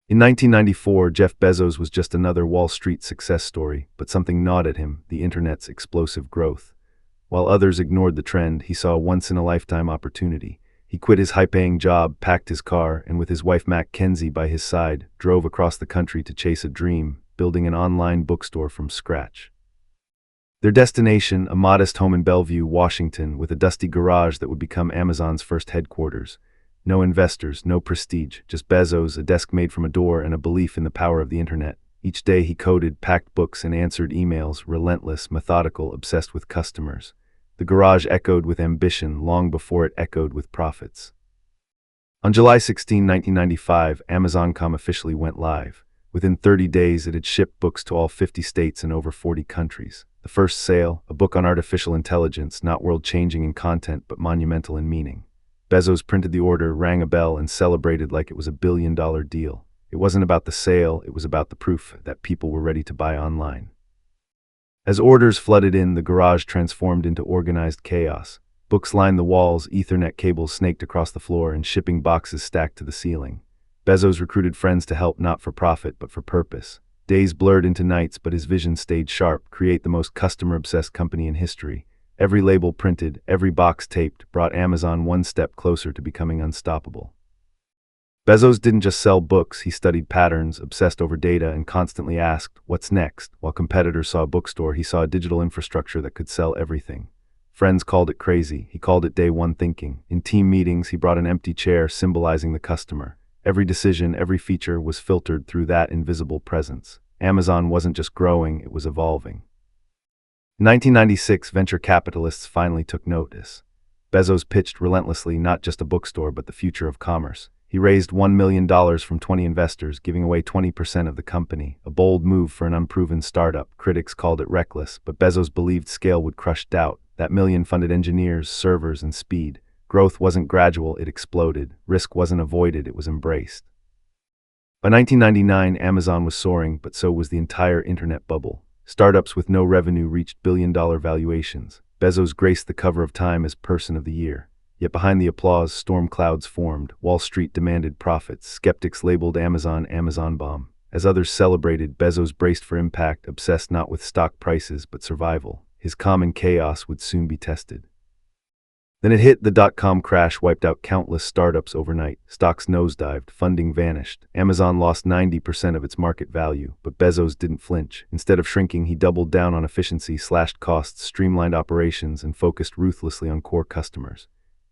In 1994, Jeff Bezos was just another Wall Street success story, but something gnawed at him: the internet's explosive growth. While others ignored the trend, he saw a once-in-a-lifetime opportunity. He quit his high-paying job, packed his car, and with his wife Mackenzie by his side, drove across the country to chase a dream, building an online bookstore from scratch. Their destination, a modest home in Bellevue, Washington, with a dusty garage that would become Amazon's first headquarters. No investors, no prestige, just Bezos, a desk made from a door, and a belief in the power of the internet. Each day he coded, packed books, and answered emails, relentless, methodical, obsessed with customers. The garage echoed with ambition long before it echoed with profits. On July 16, 1995, Amazon.com officially went live. Within 30 days, it had shipped books to all 50 states and over 40 countries. The first sale, a book on artificial intelligence, not world-changing in content but monumental in meaning. Bezos printed the order, rang a bell, and celebrated like it was a billion-dollar deal. It wasn't about the sale, it was about the proof that people were ready to buy online. As orders flooded in, the garage transformed into organized chaos. Books lined the walls, Ethernet cables snaked across the floor, and shipping boxes stacked to the ceiling. Bezos recruited friends to help, not for profit, but for purpose. Days blurred into nights, but his vision stayed sharp: create the most customer-obsessed company in history. Every label printed, every box taped, brought Amazon one step closer to becoming unstoppable. Bezos didn't just sell books, he studied patterns, obsessed over data, and constantly asked, what's next? While competitors saw a bookstore, he saw a digital infrastructure that could sell everything. Friends called it crazy, he called it day one thinking. In team meetings, he brought an empty chair symbolizing the customer. Every decision, every feature was filtered through that invisible presence. Amazon wasn't just growing, it was evolving. In 1996, venture capitalists finally took notice. Bezos pitched relentlessly, not just a bookstore, but the future of commerce. He raised $1 million from 20 investors, giving away 20% of the company, a bold move for an unproven startup. Critics called it reckless, but Bezos believed scale would crush doubt. That million funded engineers, servers, and speed. Growth wasn't gradual, it exploded. Risk wasn't avoided, it was embraced. By 1999, Amazon was soaring, but so was the entire internet bubble. Startups with no revenue reached billion-dollar valuations. Bezos graced the cover of Time as Person of the Year. Yet behind the applause, storm clouds formed. Wall Street demanded profits. Skeptics labeled Amazon Amazon bomb. As others celebrated, Bezos braced for impact, obsessed not with stock prices but survival. His calm in chaos would soon be tested. Then it hit. The dot-com crash wiped out countless startups overnight. Stocks nosedived, funding vanished. Amazon lost 90% of its market value, but Bezos didn't flinch. Instead of shrinking, he doubled down on efficiency, slashed costs, streamlined operations, and focused ruthlessly on core customers.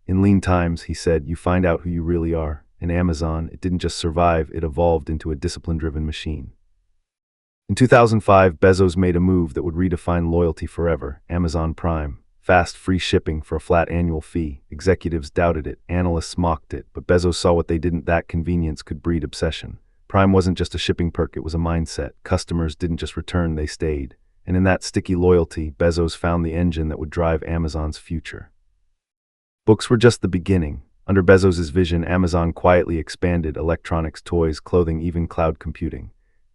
In lean times, he said, you find out who you really are. In Amazon, it didn't just survive, it evolved into a discipline-driven machine. In 2005, Bezos made a move that would redefine loyalty forever: Amazon Prime. Fast, free shipping for a flat annual fee. Executives doubted it, analysts mocked it, but Bezos saw what they didn't: that convenience could breed obsession. Prime wasn't just a shipping perk, it was a mindset. Customers didn't just return, they stayed. And in that sticky loyalty, Bezos found the engine that would drive Amazon's future. Books were just the beginning. Under Bezos's vision, Amazon quietly expanded: electronics, toys, clothing, even cloud computing.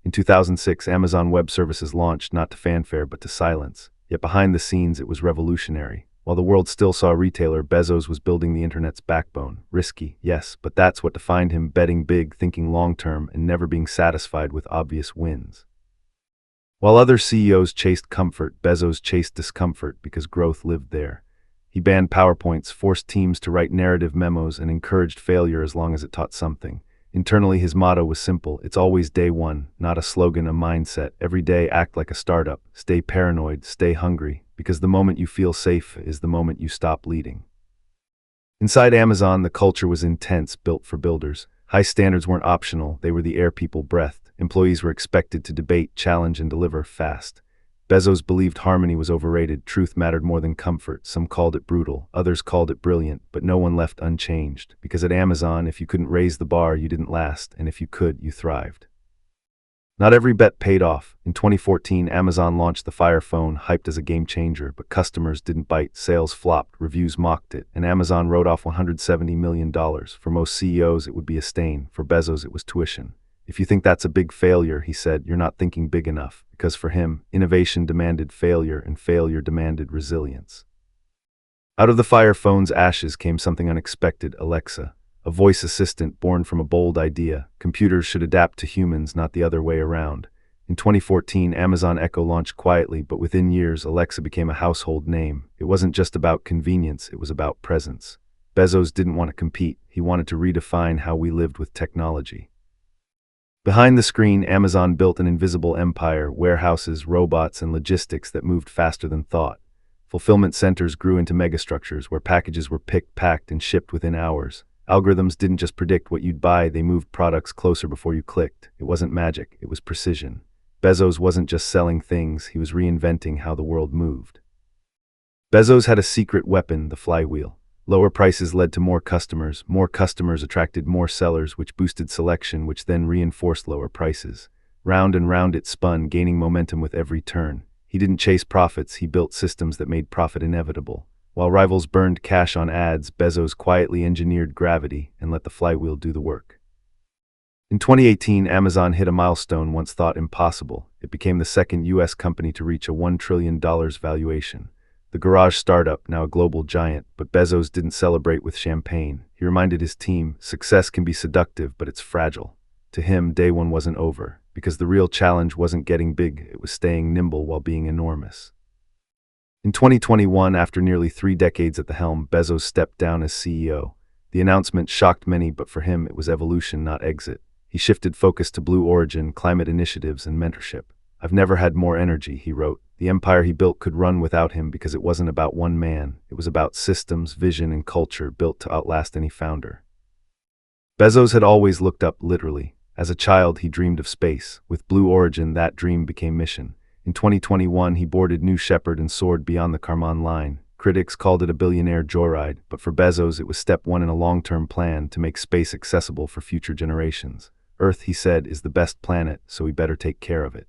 In 2006, Amazon Web Services launched, not to fanfare but to silence. Yet behind the scenes, it was revolutionary. While the world still saw a retailer, Bezos was building the internet's backbone. Risky, yes, but that's what defined him: betting big, thinking long-term, and never being satisfied with obvious wins. While other CEOs chased comfort, Bezos chased discomfort, because growth lived there. He banned PowerPoints, forced teams to write narrative memos, and encouraged failure as long as it taught something. Internally, his motto was simple: it's always day one, not a slogan, a mindset. Every day, act like a startup. Stay paranoid, stay hungry, because the moment you feel safe is the moment you stop leading. Inside Amazon, the culture was intense, built for builders. High standards weren't optional, they were the air people breathed. Employees were expected to debate, challenge, and deliver fast. Bezos believed harmony was overrated. Truth mattered more than comfort. Some called it brutal, others called it brilliant, but no one left unchanged. Because at Amazon, if you couldn't raise the bar, you didn't last, and if you could, you thrived. Not every bet paid off. In 2014, Amazon launched the Fire phone, hyped as a game changer, but customers didn't bite. Sales flopped, reviews mocked it, and Amazon wrote off $170 million. For most CEOs, it would be a stain. For Bezos, it was tuition. If you think that's a big failure, he said, you're not thinking big enough. Because for him, innovation demanded failure, and failure demanded resilience. Out of the Fire phone's ashes came something unexpected: Alexa, a voice assistant born from a bold idea. Computers should adapt to humans, not the other way around. In 2014, Amazon Echo launched quietly, but within years, Alexa became a household name. It wasn't just about convenience, it was about presence. Bezos didn't want to compete, he wanted to redefine how we lived with technology. Behind the screen, Amazon built an invisible empire, warehouses, robots, and logistics that moved faster than thought. Fulfillment centers grew into megastructures where packages were picked, packed, and shipped within hours. Algorithms didn't just predict what you'd buy, they moved products closer before you clicked. It wasn't magic, it was precision. Bezos wasn't just selling things, he was reinventing how the world moved. Bezos had a secret weapon, the flywheel. Lower prices led to more customers attracted more sellers, which boosted selection, which then reinforced lower prices. Round and round it spun, gaining momentum with every turn. He didn't chase profits, he built systems that made profit inevitable. While rivals burned cash on ads, Bezos quietly engineered gravity and let the flywheel do the work. In 2018, Amazon hit a milestone once thought impossible. It became the second U.S. company to reach a $1 trillion valuation. The garage startup, now a global giant, but Bezos didn't celebrate with champagne. He reminded his team, success can be seductive, but it's fragile. To him, day one wasn't over, because the real challenge wasn't getting big, it was staying nimble while being enormous. In 2021, after nearly 3 decades at the helm, Bezos stepped down as CEO. The announcement shocked many, but for him, it was evolution, not exit. He shifted focus to Blue Origin, climate initiatives, and mentorship. "I've never had more energy," he wrote. The empire he built could run without him because it wasn't about one man. It was about systems, vision, and culture built to outlast any founder. Bezos had always looked up, literally. As a child, he dreamed of space. With Blue Origin, that dream became mission. In 2021, he boarded New Shepard and soared beyond the Kármán line. Critics called it a billionaire joyride, but for Bezos, it was step one in a long-term plan to make space accessible for future generations. Earth, he said, is the best planet, so we better take care of it.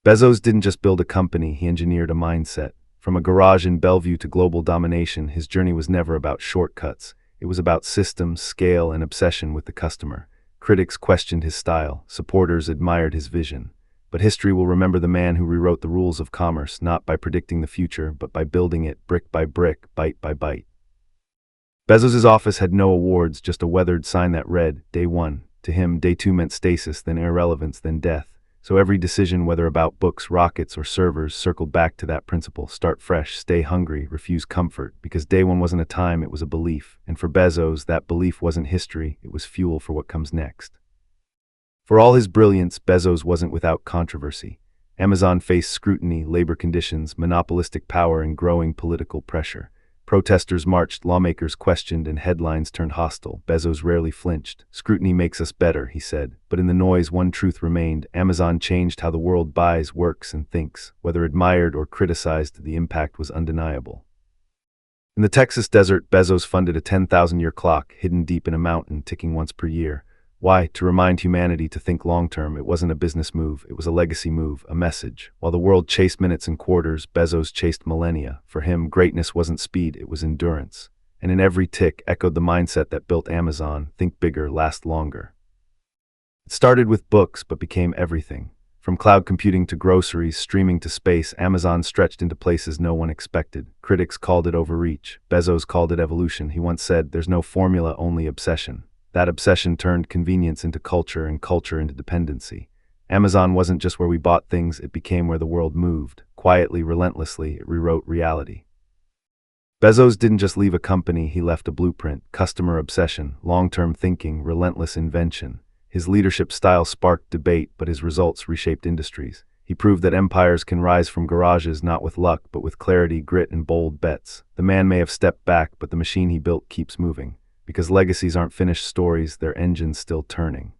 Bezos didn't just build a company, he engineered a mindset. From a garage in Bellevue to global domination, his journey was never about shortcuts. It was about systems, scale, and obsession with the customer. Critics questioned his style, supporters admired his vision. But history will remember the man who rewrote the rules of commerce, not by predicting the future, but by building it brick by brick, bite by bite. Bezos' office had no awards, just a weathered sign that read, Day One. To him, Day Two meant stasis, then irrelevance, then death. So every decision, whether about books, rockets, or servers, circled back to that principle: start fresh, stay hungry, refuse comfort, because day one wasn't a time, it was a belief. And for Bezos, that belief wasn't history, it was fuel for what comes next. For all his brilliance, Bezos wasn't without controversy. Amazon faced scrutiny, labor conditions, monopolistic power, and growing political pressure. Protesters marched, lawmakers questioned, and headlines turned hostile. Bezos rarely flinched. "Scrutiny makes us better," he said. But in the noise, one truth remained: Amazon changed how the world buys, works, and thinks. Whether admired or criticized, the impact was undeniable. In the Texas desert, Bezos funded a 10,000-year clock, hidden deep in a mountain, ticking once per year. Why? To remind humanity to think long-term. It wasn't a business move, it was a legacy move, a message. While the world chased minutes and quarters, Bezos chased millennia. For him, greatness wasn't speed, it was endurance. And in every tick echoed the mindset that built Amazon: think bigger, last longer. It started with books, but became everything. From cloud computing to groceries, streaming to space, Amazon stretched into places no one expected. Critics called it overreach. Bezos called it evolution. He once said, "There's no formula, only obsession." That obsession turned convenience into culture and culture into dependency. Amazon wasn't just where we bought things, it became where the world moved. Quietly, relentlessly, it rewrote reality. Bezos didn't just leave a company, he left a blueprint: customer obsession, long-term thinking, relentless invention. His leadership style sparked debate, but his results reshaped industries. He proved that empires can rise from garages not with luck, but with clarity, grit, and bold bets. The man may have stepped back, but the machine he built keeps moving. Because legacies aren't finished stories, they're engines still turning.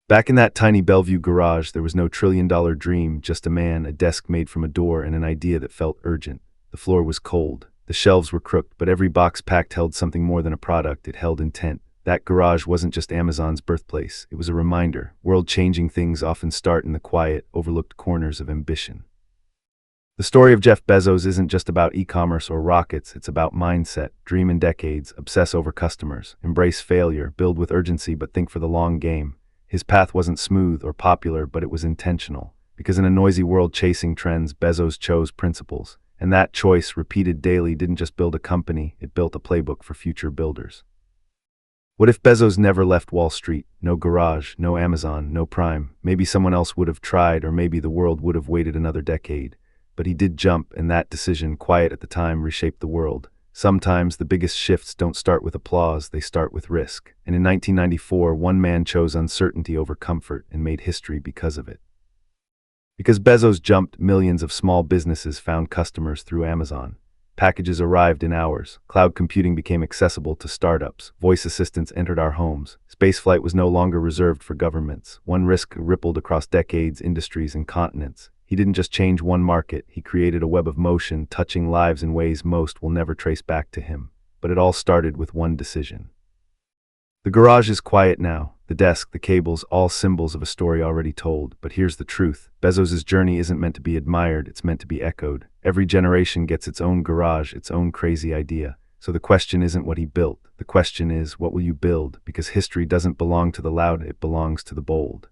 Back in that tiny Bellevue garage, there was no trillion-dollar dream, just a man, a desk made from a door, and an idea that felt urgent. The floor was cold. The shelves were crooked, but every box packed held something more than a product. It held intent. That garage wasn't just Amazon's birthplace. It was a reminder. World-changing things often start in the quiet, overlooked corners of ambition. The story of Jeff Bezos isn't just about e-commerce or rockets, it's about mindset. Dream in decades, obsess over customers, embrace failure, build with urgency but think for the long game. His path wasn't smooth or popular, but it was intentional. Because in a noisy world chasing trends, Bezos chose principles. And that choice, repeated daily, didn't just build a company, it built a playbook for future builders. What if Bezos never left Wall Street? No garage, no Amazon, no Prime. Maybe someone else would have tried, or maybe the world would have waited another decade. But he did jump, and that decision, quiet at the time, reshaped the world. Sometimes the biggest shifts don't start with applause, they start with risk. And in 1994, one man chose uncertainty over comfort and made history because of it. Because Bezos jumped, millions of small businesses found customers through Amazon. Packages arrived in hours. Cloud computing became accessible to startups. Voice assistants entered our homes. Spaceflight was no longer reserved for governments. One risk rippled across decades, industries, and continents. He didn't just change one market, he created a web of motion, touching lives in ways most will never trace back to him. But it all started with one decision. The garage is quiet now. The desk, the cables, all symbols of a story already told. But here's the truth. Bezos' journey isn't meant to be admired, it's meant to be echoed. Every generation gets its own garage, its own crazy idea. So the question isn't what he built. The question is, what will you build? Because history doesn't belong to the loud, it belongs to the bold.